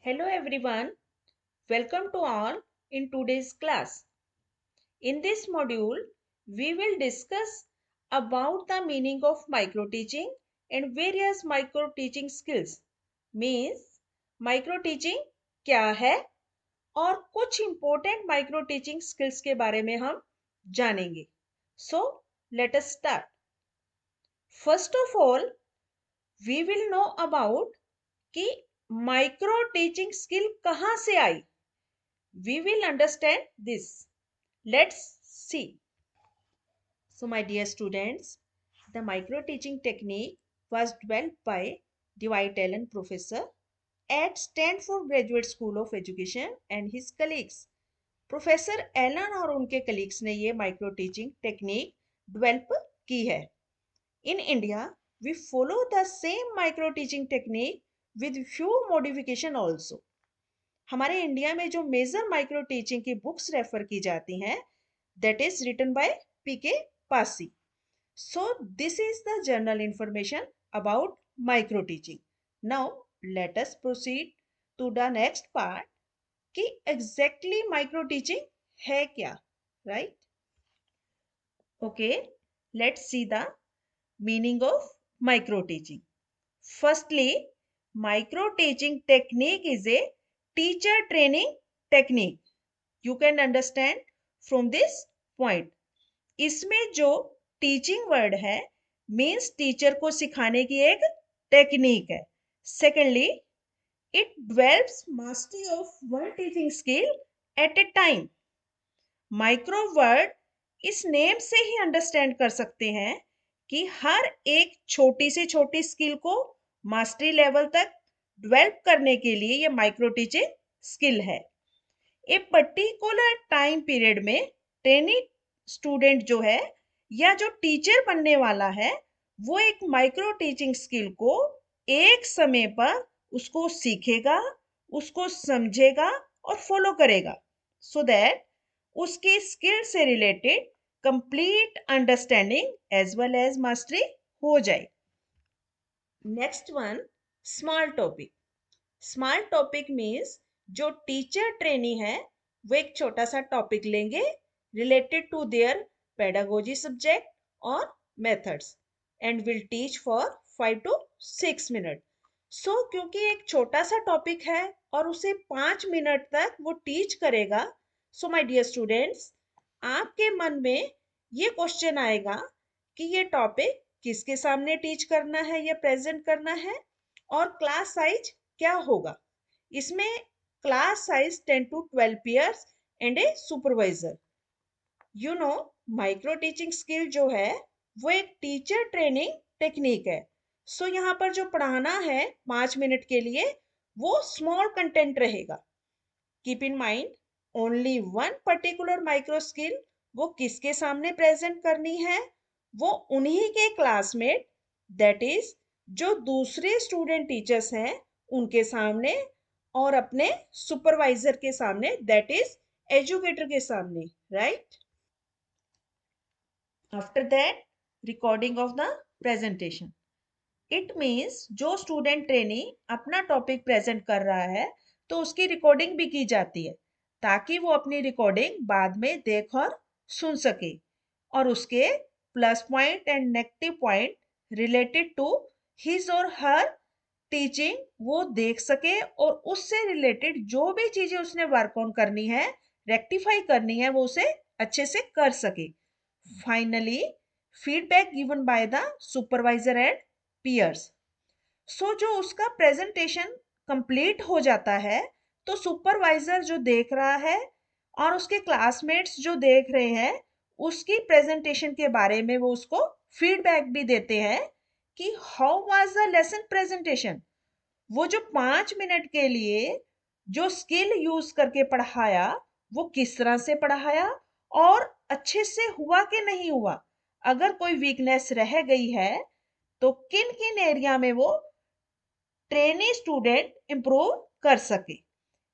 Hello everyone, welcome to all in today's class. In this module, we will discuss about the meaning of micro teaching and various micro teaching skills. Means micro teaching क्या है और कुछ important micro teaching skills के बारे में हम जानेंगे. So, let us start. First of all, we will know about कि माइक्रो टीचिंग स्किल कहाँ से आई. We will understand this. Let's see. So, my dear students, the micro teaching technique was developed by Dwight Allen Professor at Stanford Graduate School of Education and his colleagues. Professor Allen और उनके colleagues ने ये micro teaching technique develop की है. In India we follow the same micro teaching technique with few modification also. हमारे India में जो major micro teaching की बुक्स रेफर की जाती हैं that is written by PK Passi. So this is the general information about micro teaching. Now let us proceed to the next part कि exactly micro teaching है क्या. Right. Okay, let's see the meaning of micro teaching. Firstly, micro teaching technique is a teacher training technique. You can understand from this point. इसमें जो teaching word है means teacher को सिखाने की एक technique है. Secondly, it develops mastery of one teaching skill eight A time. Micro word इस name से ही अंडरस्टैंड कर सकते हैं कि हर एक छोटी से छोटी स्किल को मास्टरी लेवल तक डेवलप करने के लिए ये माइक्रो टीचिंग स्किल है. ए पर्टिकुलर टाइम पीरियड में ट्रेनी स्टूडेंट जो है या जो टीचर बनने वाला है वो एक माइक्रो टीचिंग स्किल को एक समय पर उसको सीखेगा, उसको समझेगा और फॉलो करेगा सो दैट उसकी स्किल से related complete understanding as well as mastery हो जाए. Next one, small topic. Small topic means जो टीचर ट्रेनी है वो एक छोटा सा टॉपिक लेंगे related to their pedagogy subject और methods and will teach for 5 to 6 minute. So क्योंकि एक छोटा सा टॉपिक है और उसे 5 मिनट तक वो टीच करेगा. सो माय डियर स्टूडेंट्स, आपके मन में ये क्वेश्चन आएगा कि ये टॉपिक किसके सामने टीच करना है या प्रेजेंट करना है और क्लास साइज क्या होगा. इसमें class size 10 to 12 pairs and A supervisor. You know, micro teaching skill जो है वो एक टीचर ट्रेनिंग टेक्निक है. सो यहाँ पर जो पढ़ाना है 5 मिनट के लिए वो स्मॉल कंटेंट रहेगा. Keep in mind, only one particular micro skill वो किसके सामने प्रेजेंट करनी है, वो उन्हीं के क्लासमेट दैट इज जो दूसरे स्टूडेंट टीचर्स हैं उनके सामने और अपने सुपरवाइजर के सामने दैट इज एजुकेटर के सामने. Right. After that, recording of the presentation. It means जो स्टूडेंट ट्रेनी अपना टॉपिक प्रेजेंट कर रहा है तो उसकी रिकॉर्डिंग भी की जाती है ताकि वो अपनी रिकॉर्डिंग बाद में देख और सुन सके और उसके plus point and negative point related to his और हर टीचिंग वो देख सके और उससे रिलेटेड जो भी चीजें उसने वर्क ऑन करनी है, रेक्टिफाई करनी है, वो उसे अच्छे से कर सके. Finally, feedback given by the supervisor and peers. So जो उसका प्रेजेंटेशन कंप्लीट हो जाता है तो सुपरवाइजर जो देख रहा है और उसके क्लासमेट्स जो देख रहे हैं उसकी प्रेजेंटेशन के बारे में वो उसको फीडबैक भी देते हैं कि how was the lesson presentation. वो जो 5 मिनट के लिए जो स्किल यूज करके पढ़ाया वो किस तरह से पढ़ाया और अच्छे से हुआ कि नहीं हुआ. अगर कोई वीकनेस रह गई है तो किन किन एरिया में वो ट्रेनी स्टूडेंट इंप्रूव कर सके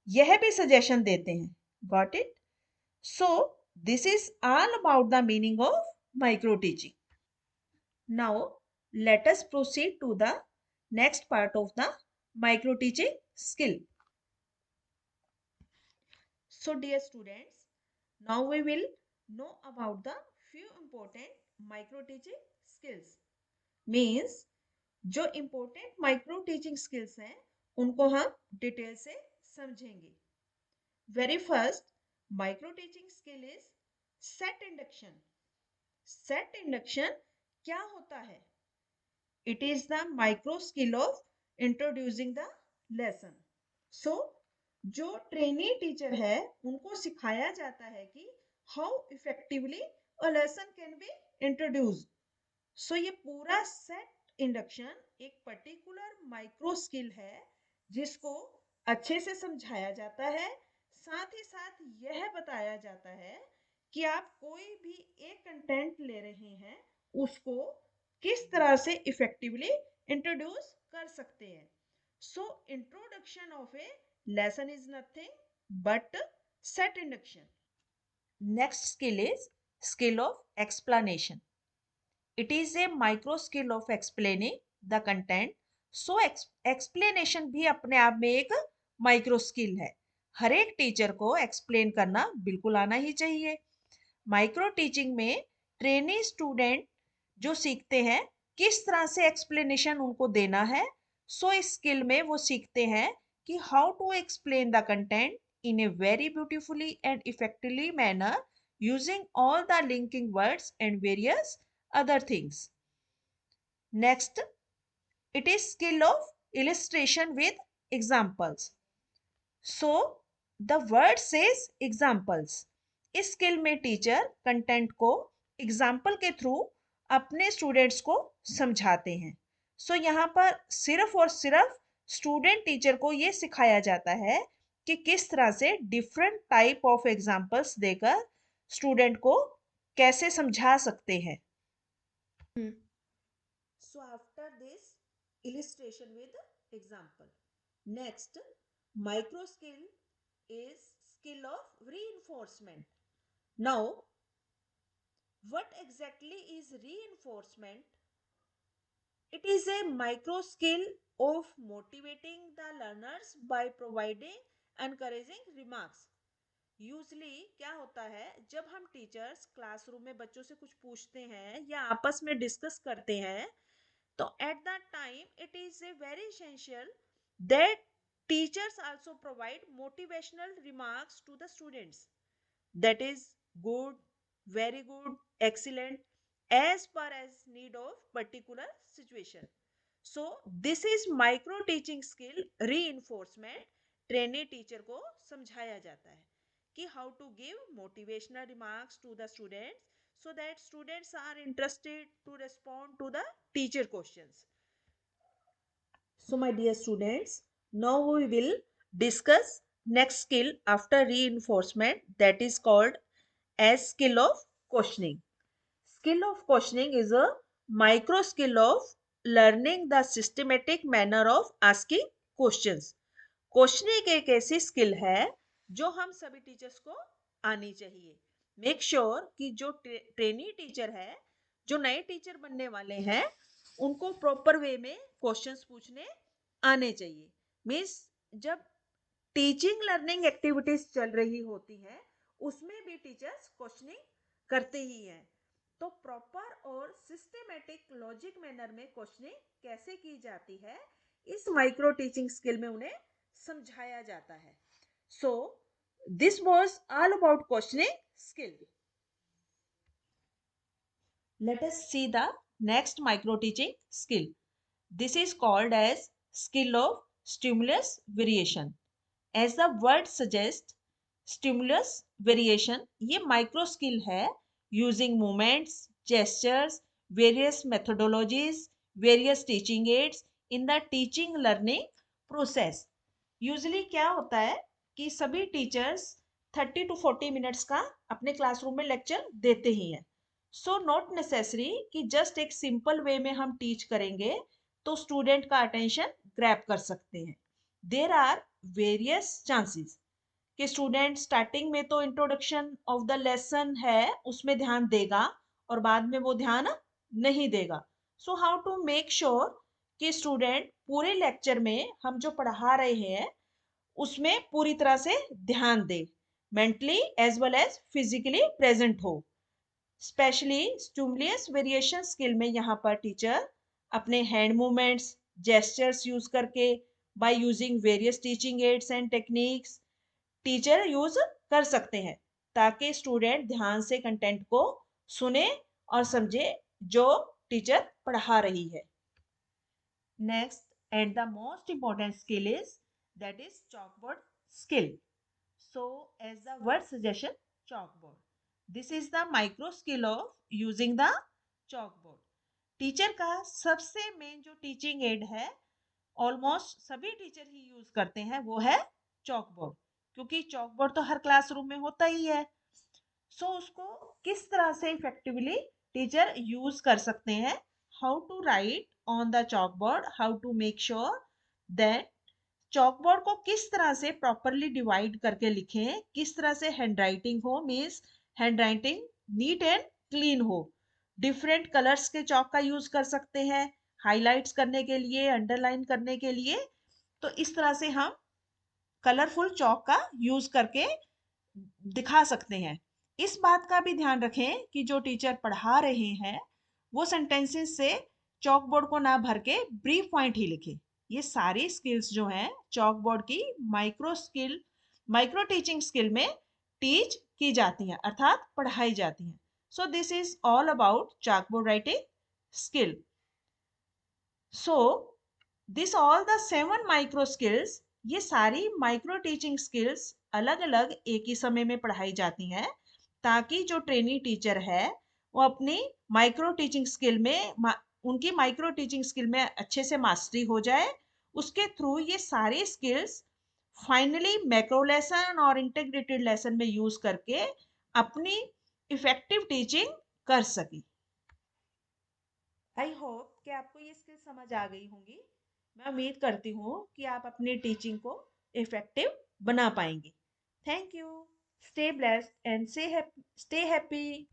यह भी सजेशन देते हैं. Got it. So this is all about the meaning of micro teaching. Now let us proceed to the next part of the micro teaching skill. So dear students, now we will know about the few important micro teaching skills. Means जो important micro teaching skills हैं उनको हम detail से समझेंगे. Very first micro teaching skill is set induction. Set induction क्या होता है? It is the micro skill of introducing the lesson. So जो ट्रेनी टीचर है उनको सिखाया जाता है कि how effectively a lesson can be introduce. So ये पूरा सेट इंडक्शन एक पर्टिकुलर माइक्रो स्किल है जिसको अच्छे से समझाया जाता है. साथ ही साथ यह बताया जाता है कि आप कोई भी एक कंटेंट ले रहे हैं उसको किस तरह से इफेक्टिवली इंट्रोड्यूस कर सकते हैं. So introduction of a lesson is nothing but set induction. Next skill is skill of explanation. It is a micro skill of explaining the content. So explanation भी अपने आप में एक माइक्रो स्किल है. हर एक टीचर को एक्सप्लेन करना बिल्कुल आना ही चाहिए. माइक्रो टीचिंग में ट्रेनी स्टूडेंट जो सीखते हैं किस तरह से एक्सप्लेनेशन उनको देना है. सो इस स्किल में वो सीखते हैं कि how to explain the content in a very beautifully and effectively manner using all the linking words and various other things. Next, it is skill of illustration with examples. So, the word says examples. इस skill में teacher content को example के through अपने students को समझाते हैं. सो यहाँ पर सिर्फ और सिर्फ स्टूडेंट टीचर को ये सिखाया जाता है कि किस तरह से डिफरेंट टाइप ऑफ एग्जाम्पल्स देकर स्टूडेंट को कैसे समझा सकते हैं. So after this illustration with example, next micro skill is skill of reinforcement. Now what exactly is reinforcement? It is a micro skill of motivating the learners by providing encouraging remarks. Usually क्या होता है जब हम teachers classroom में बच्चों से कुछ पूछते हैं या आपस में डिस्कस करते हैं तो at that time it is a very essential that teachers also provide motivational remarks to the students. That is good, very good, excellent as per as need of particular situation. So this is micro teaching skill reinforcement. Trainee teacher को समझाया जाता है कि how to give motivational remarks to the students so that students are interested to respond to the teacher questions. So my dear students, now we will discuss next skill after reinforcement, that is called as skill of questioning. Skill of questioning is a micro skill of learning the systematic manner of asking questions. Questioning एक ऐसी skill है जो हम सभी teachers को आनी चाहिए. Make sure कि जो ट्रेनी टीचर है, जो नए टीचर बनने वाले हैं, उनको प्रॉपर वे में क्वेश्चंस पूछने आने चाहिए. मीन्स जब टीचिंग लर्निंग एक्टिविटीज चल रही होती है उसमें भी टीचर्स क्वेश्चनिंग करते ही हैं. तो प्रॉपर और सिस्टेमेटिक लॉजिक मैनर में क्वेश्चनिंग कैसे की जाती है इस माइक्रो टीचिंग स्किल में उन्हें समझाया जाता है. So this was all about questioning skill. Let us see the next micro teaching skill. This is called as skill of stimulus variation. As the word suggest, stimulus variation ये micro skill है using movements, gestures, various methodologies, various teaching aids in the teaching learning process. Usually क्या होता है कि सभी teachers 30 to 40 minutes का अपने classroom में लेक्चर देते ही हैं. सो नॉट नेसेसरी कि जस्ट एक सिंपल वे में हम टीच करेंगे तो स्टूडेंट का अटेंशन ग्रैब कर सकते हैं. देयर आर वेरियस चांसेस कि स्टूडेंट स्टार्टिंग में तो इंट्रोडक्शन ऑफ द लेसन है उसमें ध्यान देगा और बाद में वो ध्यान नहीं देगा. So how to make sure कि स्टूडेंट पूरे लेक्चर में हम जो पढ़ा रहे हैं उसमें पूरी तरह से ध्यान दे. Mentally as well as physically present हो। स्पेशली स्टिमुलस वेरिएशन स्किल में यहाँ पर टीचर अपने हैंड मूवमेंट्स, जेस्चर्स यूज करके, by using various teaching aids and techniques teacher use कर सकते हैं, ताकि स्टूडेंट ध्यान से कंटेंट को सुने और समझे जो टीचर पढ़ा रही है। Next and the most important skill is that is chalkboard skill. So as the word suggestion, chalkboard, this is the micro skill of using the chalkboard. Teacher का सबसे मेन जो टीचिंग एड है, almost सभी teacher ही use करते हैं, वो है chalkboard. क्योंकि चॉकबोर्ड तो हर क्लासरूम में होता ही है। उसको किस तरह से इफेक्टिवली टीचर यूज कर सकते हैं, how to write on the chalkboard, how to make sure that chalkboard को किस तरह से प्रॉपरली डिवाइड करके लिखें, किस तरह से हैंडराइटिंग हो, means handwriting neat and clean हो। डिफरेंट कलर्स के चॉक का यूज कर सकते हैं, हाईलाइट्स करने के लिए, अंडरलाइन करने के लिए। तो इस तरह से हम कलरफुल चॉक का यूज करके दिखा सकते हैं। इस बात का भी ध्यान रखें कि जो टीचर पढ़ा रहे हैं वो सेंटेंसेस से चॉक बोर्ड को ना भर के ब्रीफ पॉइंट ही लिखे। ये सारी स्किल्स जो हैं चॉक बोर्ड की माइक्रो टीचिंग स्किल में टीच की जाती हैं, अर्थात पढ़ाई जाती हैं। सो this is all about chalk board writing skill. So this all the 7 micro skills, ये सारी माइक्रो टीचिंग स्किल्स अलग अलग एक ही समय में पढ़ाई जाती हैं, ताकि जो ट्रेनी टीचर है वो अपनी माइक्रो टीचिंग स्किल में उनकी माइक्रो टीचिंग स्किल में अच्छे से मास्टरी हो जाए। उसके थ्रू ये सारी स्किल्स फाइनली मैक्रो लेसन और इंटीग्रेटेड लेसन में यूज करके अपनी इफेक्टिव टीचिंग कर सके। आई होप कि आपको ये स्किल समझ आ गई होंगी। मैं उम्मीद करती हूँ कि आप अपनी टीचिंग को इफेक्टिव बना पाएंगे। Thank you. Stay blessed and stay happy.